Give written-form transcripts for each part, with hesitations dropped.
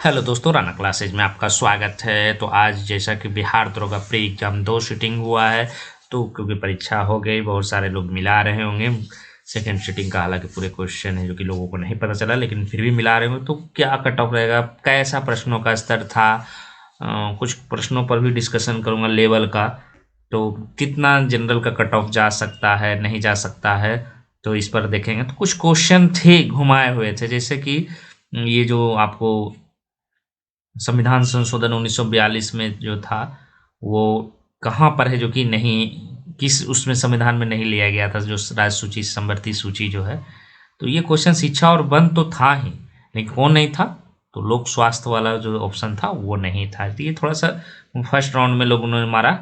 Hello दोस्तों, Rana classes में आपका स्वागत है। तो आज जैसा कि बिहार दरोगा प्री एग्जाम 2 सीटिंग हुआ है, तो क्योंकि परीक्षा हो गई, बहुत सारे लोग मिला रहे होंगे सेकंड सीटिंग का। हालांकि पूरे क्वेश्चन है जो कि लोगों को नहीं पता चला, लेकिन फिर भी मिला रहे होंगे। तो क्या कट ऑफ रहेगा, कैसा प्रश्नों का स्तर था, कुछ प्रश्नों पर भी डिस्कशन करूंगा लेवल का। तो कितना जनरल का कट ऑफ जा सकता है, नहीं जा सकता है, तो इस पर देखेंगे। तो कुछ क्वेश्चन थे घुमाए हुए थे, जैसे कि ये जो आपको संविधान संशोधन 1942 में जो था, वो कहाँ पर है, जो कि नहीं, किस उसमें संविधान में नहीं लिया गया था, जो राज्य सूची संवर्ती सूची जो है। तो ये क्वेश्चन शिक्षा और वन तो था ही, लेकिन कौन नहीं था, तो लोक स्वास्थ्य वाला जो ऑप्शन था वो नहीं था। तो ये थोड़ा सा फर्स्ट राउंड में लोगों ने मारा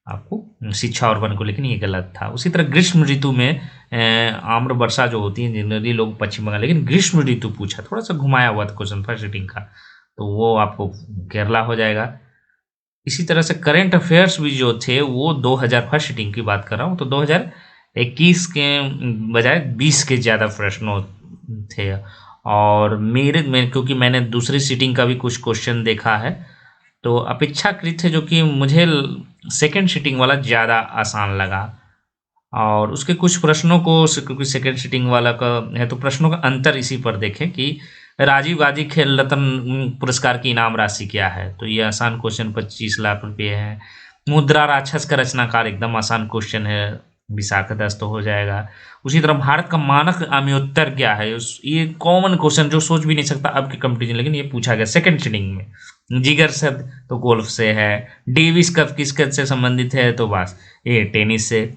आपको शिक्षा और वन को, लेकिन ये गलत था। उसी तरह ग्रीष्म ऋतु में आम्र वर्षा जो होती है, जनरली लोग पश्चिम बंगाल, लेकिन ग्रीष्म ऋतु पूछा, थोड़ा सा घुमाया हुआ था क्वेश्चन फर्स्ट रीडिंग का, तो वो आपको केरला हो जाएगा। इसी तरह से करंट अफेयर्स भी जो थे वो 2000 फर्स्ट सीटिंग की बात कर रहा हूँ, तो 2021 के बजाय 20 के ज़्यादा प्रश्नों थे। और मेरे में क्योंकि मैंने दूसरी सीटिंग का भी कुछ क्वेश्चन देखा है, तो अपेक्षाकृत है जो कि मुझे सेकंड सीटिंग वाला ज़्यादा आसान लगा। और उसके कुछ प्रश्नों को, क्योंकि सेकंड सीटिंग वाला का है, तो प्रश्नों का अंतर इसी पर देखें कि राजीव गांधी खेल रत्न पुरस्कार की इनाम राशि क्या है। तो ये आसान क्वेश्चन 25 लाख रुपए है। मुद्रा राक्षस का रचनाकार, एकदम आसान क्वेश्चन है, विशाखा दस तो हो जाएगा। उसी तरह भारत का मानक आम्योत्तर क्या है, ये कॉमन क्वेश्चन जो सोच भी नहीं सकता अब के कंपटीशन, लेकिन ये पूछा गया सेकंड सीटिंग में। जिगर शब्द तो गोल्फ से है। डेविस कप किस कप से संबंधित है, तो बस ये टेनिस से।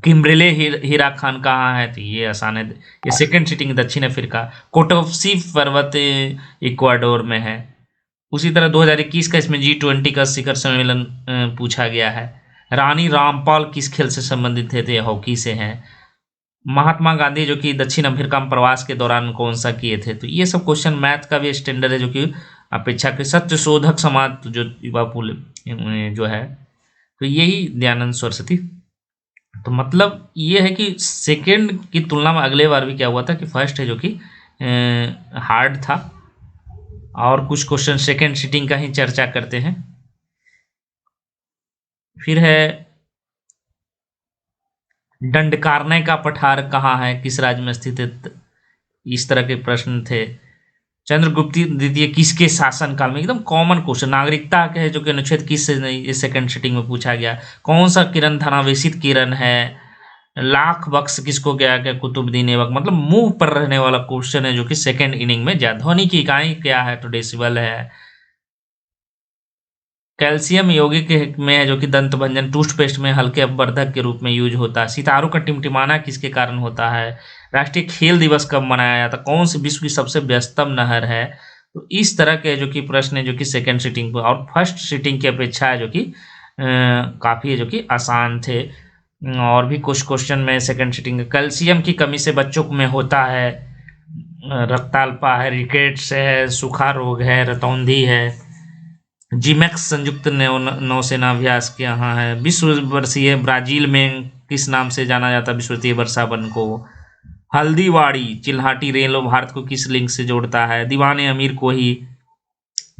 किम्ब्रिले हीरा खान कहाँ है, तो ये आसान है, ये सेकंड सिटिंग दक्षिण अफ्रीका। कोटोप्सी पर्वत इक्वाडोर में है। उसी तरह 2021 का इसमें G20 का शिखर सम्मेलन पूछा गया है। रानी रामपाल किस खेल से संबंधित थे, तो ये हॉकी से हैं। महात्मा गांधी जो कि दक्षिण अफ्रीका में प्रवास के दौरान कौन सा किए थे, तो ये सब क्वेश्चन मैथ का भी स्टैंडर्ड है, जो कि अपेक्षाकृत सत्य शोधक समाज जो युवा पुल जो है, तो यही दयानंद सरस्वती। तो मतलब ये है कि सेकंड की तुलना में अगले बार भी क्या हुआ था कि फर्स्ट है जो कि हार्ड था। और कुछ क्वेश्चन सेकंड सीटिंग का ही चर्चा करते हैं। फिर है दंडकारण्य का पठार कहाँ है, किस राज्य में स्थित है, इस तरह के प्रश्न थे। चंद्रगुप्त द्वितीय किसके शासन काल में, एकदम कॉमन क्वेश्चन। नागरिकता के है जो कि अनुच्छेद किस से नहीं, सेकंड सीटिंग में पूछा गया। कौन सा किरण धनावेशित किरण है। लाख बख्श किसको गया क्या, कुतुबुद्दीन ऐबक। मतलब मुंह पर रहने वाला क्वेश्चन है जो कि सेकंड इनिंग में ज्यादा। ध्वनि की इकाई क्या है, तो डेसिबल है। कैल्शियम यौगिक में है जो कि दंत भंजन टूथपेस्ट में हल्के अपवर्धक के रूप में यूज होता है। सितारों का टिमटिमाना किसके कारण होता है। राष्ट्रीय खेल दिवस कब मनाया जाता है। कौन सी विश्व की सबसे व्यस्तम नहर है। तो इस तरह के जो कि प्रश्न है जो कि सेकंड सीटिंग पर और फर्स्ट सीटिंग की अपेक्षा है जो कि काफ़ी है जो कि आसान थे। और भी कुछ क्वेश्चन में सेकंड सीटिंग, कैल्शियम की कमी से बच्चों में होता है रक्ताल्पा है, रिकेट्स है, सूखा रोग है, रतौंधी है। जिमैक्स संयुक्त नौसेना अभ्यास के यहाँ है। विश्व वर्षीय ब्राजील में किस नाम से जाना जाता है विश्ववर्षीय वर्षा वन को। हल्दीवाड़ी चिल्हाटी रेल भारत को किस लिंक से जोड़ता है, दीवाने अमीर को ही।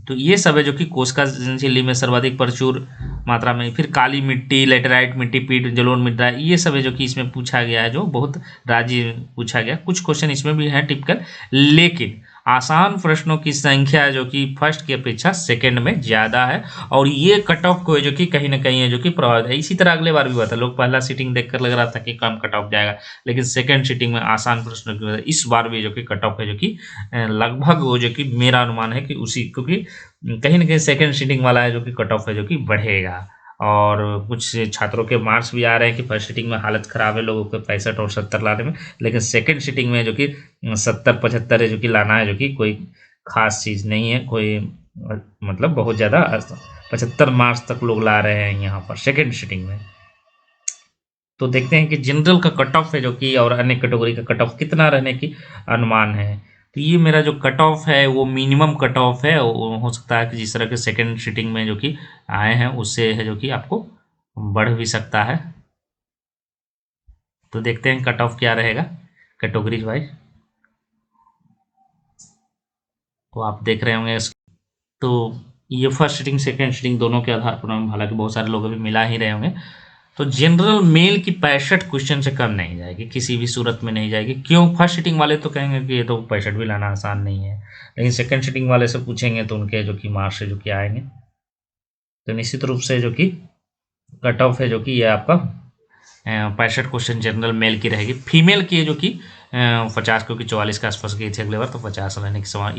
तो ये सब है जो कि कोस्का झिल्ली में सर्वाधिक प्रचुर मात्रा में। फिर काली मिट्टी, लेटेराइट मिट्टी, पीट जलोढ़ मृदा, ये सब है जो कि इसमें पूछा गया है, जो बहुत राज्य पूछा गया। कुछ क्वेश्चन इसमें भी है टिपिकल, लेकिन आसान प्रश्नों की संख्या जो कि फर्स्ट की अपेक्षा सेकंड में ज़्यादा है। और ये कट ऑफ को है जो कि कहीं ना कहीं है जो कि प्रभावित है। इसी तरह अगले बार भी हुआ था, लोग पहला सीटिंग देखकर लग रहा था कि कम कट ऑफ जाएगा, लेकिन सेकंड सीटिंग में आसान प्रश्नों की वजह इस बार भी जो कि कट ऑफ है जो कि लगभग वो जो कि मेरा अनुमान है कि उसी, क्योंकि कहीं ना कहीं सेकंड सीटिंग वाला है जो कि कट ऑफ है जो कि बढ़ेगा। और कुछ छात्रों के मार्क्स भी आ रहे हैं कि फर्स्ट सीटिंग में हालत ख़राब है लोगों के 65 और 70 लाने में, लेकिन सेकंड सीटिंग में जो कि 70-75 है जो कि लाना है, जो कि कोई खास चीज़ नहीं है। कोई मतलब बहुत ज़्यादा 75 मार्क्स तक लोग ला रहे हैं यहाँ पर सेकंड सीटिंग में। तो देखते हैं कि जनरल का कट ऑफ है जो कि और अन्य कैटेगरी का कट ऑफ कितना रहने की अनुमान है। तो ये मेरा जो कट ऑफ है वो मिनिमम कट ऑफ है, हो सकता है कि जिस तरह के सेकंड सीटिंग में जो कि आए हैं उससे है जो कि आपको बढ़ भी सकता है। तो देखते हैं कट ऑफ क्या रहेगा कैटेगरीज वाइज। तो आप देख रहे होंगे तो ये फर्स्ट सिटिंग सेकंड सिटिंग दोनों के आधार पर हालांकि बहुत सारे लोग अभी मिला ही रहे होंगे। तो जनरल मेल की 65 क्वेश्चन से कम नहीं जाएगी, किसी भी सूरत में नहीं जाएगी। क्यों? फर्स्ट सिटिंग वाले तो कहेंगे कि ये तो 65 भी लाना आसान नहीं है, लेकिन सेकंड सिटिंग वाले से पूछेंगे तो उनके जो कि मार्क्स है जो कि आएंगे। तो निश्चित रूप से जो कि कट ऑफ है जो कि ये आपका 65 क्वेश्चन जनरल मेल की रहेगी। फीमेल की है जो कि 50, क्योंकि 44 के आसपास गई थी अगले बार, तो 50 रहने के समान।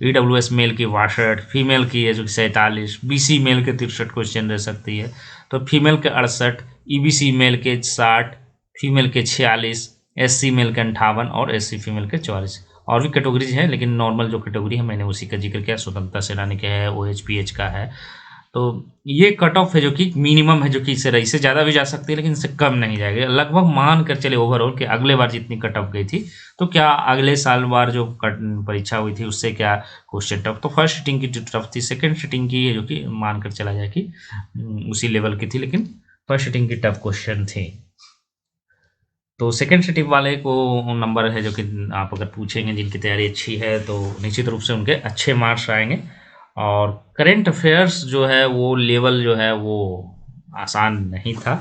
EWS मेल की 62, फीमेल की है जो कि 47, BC मेल के 63 क्वेश्चन रह सकती है। तो फीमेल के 68, EBC मेल के 60, फीमेल के 46, SC मेल के 58 और SC फीमेल के 44। और भी कैटेगरीज है, लेकिन नॉर्मल जो कैटेगरी है मैंने उसी का जिक्र किया। स्वतंत्रता सेनानी का है, OHPH का है। तो ये कट ऑफ है जो कि मिनिमम है, जो कि इससे ज़्यादा भी जा सकती है लेकिन इससे कम नहीं जाएगी। लगभग मान कर चले ओवरऑल कि अगले बार जितनी कट ऑफ गई थी, तो क्या अगले साल बार जो परीक्षा हुई थी उससे क्या क्वेश्चन टफ। तो फर्स्ट सिटिंग की जो टफ थी, सेकंड सिटिंग की है जो कि मान कर चला जाए कि उसी लेवल की थी, लेकिन फर्स्ट सिटिंग की टफ क्वेश्चन थी। तो सेकंड सिटिंग वाले को नंबर है जो कि आप अगर पूछेंगे जिनकी तैयारी अच्छी है तो निश्चित रूप से उनके अच्छे मार्क्स आएंगे। और करेंट अफेयर्स जो है वो लेवल जो है वो आसान नहीं था।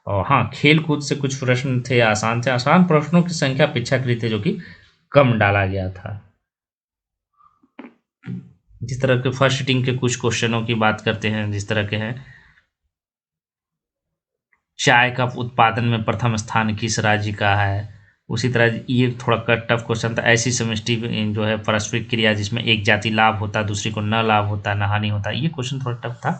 और हाँ, खेल कूद से कुछ प्रश्न थे आसान थे। आसान प्रश्नों की संख्या अपेक्षाकृत है जो कि कम डाला गया था। जिस तरह के फर्स्ट सिटिंग के कुछ क्वेश्चनों की बात करते हैं, जिस तरह के हैं, चाय का उत्पादन में प्रथम स्थान किस राज्य का है। उसी तरह ये थोड़ा टफ क्वेश्चन था। ऐसी समष्टि जो है पारस्परिक क्रिया जिसमें एक जाति लाभ होता दूसरी को न लाभ होता न हानि होता। ये क्वेश्चन थोड़ा टफ था,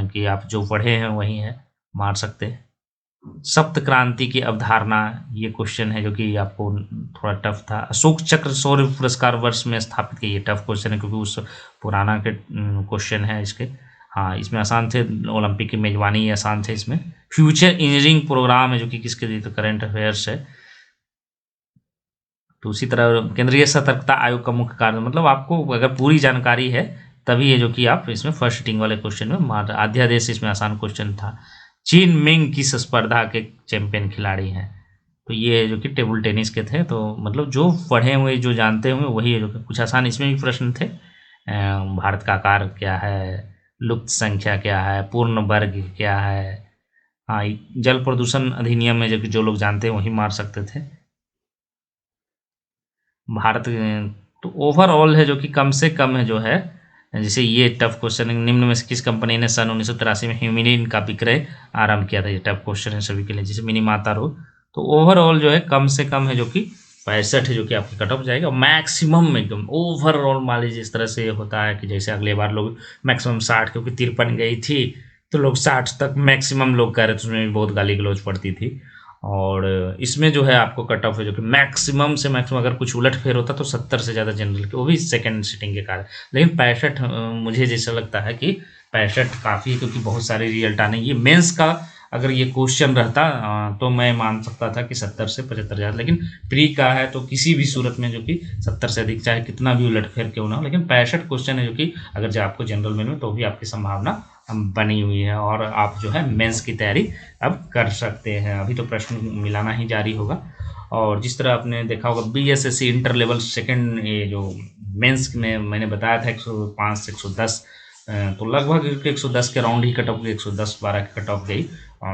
कि आप जो पढ़े हैं वही है, मार सकते हैं। सप्त क्रांति की अवधारणा, ये क्वेश्चन है जो कि आपको थोड़ा टफ था। अशोक चक्र शौर्य पुरस्कार वर्ष में स्थापित किया, ये टफ क्वेश्चन है क्योंकि उस पुराना के क्वेश्चन है इसके। हाँ, इसमें आसान थे। ओलंपिक की मेजबानी आसान थे इसमें। फ्यूचर इंजीनियरिंग प्रोग्राम है जो कि किसके लिए, तो करंट अफेयर्स है। तो उसी तरह केंद्रीय सतर्कता आयोग का मुख्य कार्य, मतलब आपको अगर पूरी जानकारी है तभी ये जो कि आप इसमें फर्स्ट सिटिंग वाले क्वेश्चन में मार। अध्यादेश इसमें आसान क्वेश्चन था। चीन मिंग किस स्पर्धा के चैंपियन खिलाड़ी हैं, तो ये जो कि टेबल टेनिस के थे। तो मतलब जो पढ़े हुए जो जानते हुए वही है जो कि कुछ आसान इसमें भी प्रश्न थे। भारत का आकार क्या है, लुप्त संख्या क्या है, पूर्ण वर्ग क्या है। हाँ, जल प्रदूषण अधिनियम में जो कि जो लोग जानते हैं वही मार सकते थे। भारत तो ओवरऑल है जो कि कम से कम है जो है, जैसे ये टफ क्वेश्चन है, निम्न में से किस कंपनी ने सन 1983 में ह्यूमिनिन का विक्रय आरंभ किया था। ये टफ क्वेश्चन है सभी के लिए, जैसे मिनी माता रो। तो ओवरऑल जो है कम से कम है जो कि 65 है जो कि आपकी कट ऑफ जाएगा। मैक्सिमम में एकदम ओवरऑल मान लीजिए इस तरह से होता है कि जैसे अगले बार लोग मैक्सिमम 60, क्योंकि 53 गई थी तो लोग 60 तक मैक्सिमम लोग कह रहे थे, उसमें भी बहुत गाली गलौज पड़ती थी। और इसमें जो है आपको कट ऑफ है जो कि मैक्सिमम से मैक्सिमम, अगर कुछ उलट फेर होता तो 70 से ज़्यादा जनरल के, वो भी सेकंड सिटिंग के कारण। लेकिन 65 मुझे जैसा लगता है कि 65 काफ़ी है, क्योंकि बहुत सारे रिजल्ट आने। ये मेंस का अगर ये क्वेश्चन रहता तो मैं मान सकता था कि 70 से 75 ज़्यादा, लेकिन प्री का है तो किसी भी सूरत में जो कि 70 से अधिक, चाहे कितना भी उलट फेर क्यों ना हो, लेकिन 65 क्वेश्चन है जो कि अगर जो आपको जनरल में तो भी आपकी संभावना बनी हुई है और आप जो है मेंस की तैयारी अब कर सकते हैं। अभी तो प्रश्न मिलाना ही जारी होगा। और जिस तरह आपने देखा होगा BSSC इंटर लेवल सेकेंड, ये जो मेंस में मैंने बताया था 105 से 110, तो लगभग 110 के राउंड ही कट ऑफ गई, 110-12 की कट ऑफ गई।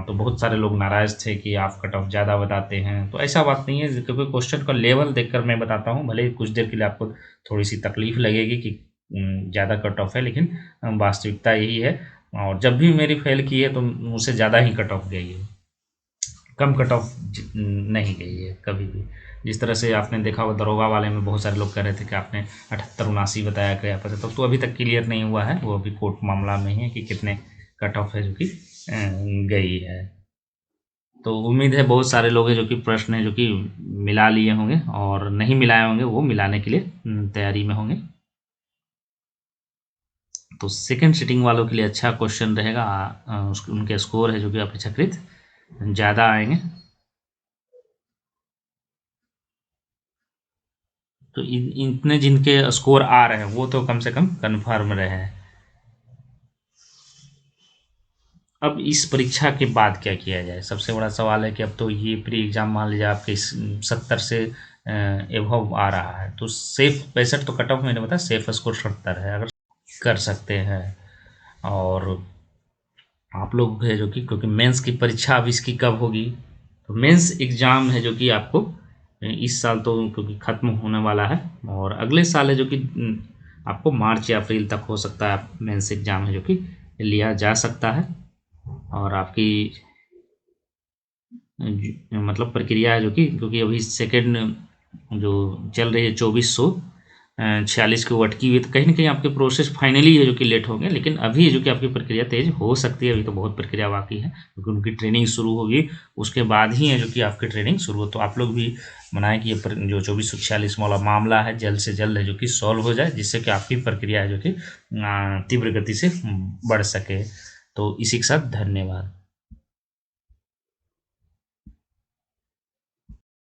तो बहुत सारे लोग नाराज़ थे कि आप कट ऑफ ज़्यादा बताते हैं, तो ऐसा बात नहीं है, क्योंकि क्वेश्चन का लेवल देखकर मैं बताता हूँ। भले ही कुछ देर के लिए आपको थोड़ी सी तकलीफ लगेगी कि ज़्यादा कट ऑफ है, लेकिन वास्तविकता यही है। और जब भी मेरी फेल की है तो मुझसे ज़्यादा ही कट ऑफ गई है, कम कट ऑफ नहीं गई है कभी भी। जिस तरह से आपने देखा होगा दरोगा वाले में बहुत सारे लोग कह रहे थे कि आपने 78-79 बताया गया, 75 तो अभी तक क्लियर नहीं हुआ है, वो अभी कोर्ट मामला में ही है कि कितने कट ऑफ है जो कि गई है। तो उम्मीद है बहुत सारे लोग हैं जो कि प्रश्न है जो कि मिला लिए होंगे, और नहीं मिलाए होंगे वो मिलाने के लिए तैयारी में होंगे। तो सेकंड सिटिंग वालों के लिए अच्छा क्वेश्चन रहेगा। उनके स्कोर है जो कि अपेक्षाकृत ज़्यादा आएंगे। तो इतने जिनके स्कोर आ रहे हैं वो तो कम से कम कन्फर्म रहे हैं। अब इस परीक्षा के बाद क्या किया जाए, सबसे बड़ा सवाल है कि अब तो ये प्री एग्ज़ाम मान लीजिए आपके 70 से एभव आ रहा है, तो सेफ 65 तो कट ऑफ मैंने बताया, सेफ स्कोर 70 है। अगर कर सकते हैं। और आप लोग है जो कि क्योंकि मेंस की परीक्षा अब इसकी कब होगी, तो मेंस एग्ज़ाम है जो कि आपको इस साल तो क्योंकि ख़त्म होने वाला है, और अगले साल है जो कि आपको मार्च या अप्रैल तक हो सकता है मेंस एग्ज़ाम है जो कि लिया जा सकता है। और आपकी मतलब प्रक्रिया है जो कि क्योंकि अभी सेकेंड जो चल रही है 2446 की वो अटकी हुई है, तो कहीं न कहीं आपके प्रोसेस फाइनली है जो कि लेट होंगे, लेकिन अभी है जो कि आपकी प्रक्रिया तेज़ हो सकती है, अभी तो बहुत प्रक्रिया बाकी है क्योंकि उनकी ट्रेनिंग शुरू होगी, उसके बाद ही है जो कि आपकी ट्रेनिंग शुरू हो। तो आप लोग भी मनाएँ कि ये जो 2446 वाला मामला है जल्द से जल्द है जो कि सॉल्व हो जाए, जिससे कि आपकी प्रक्रिया है जो कि तीव्र गति से बढ़ सके। तो इसी के साथ धन्यवाद।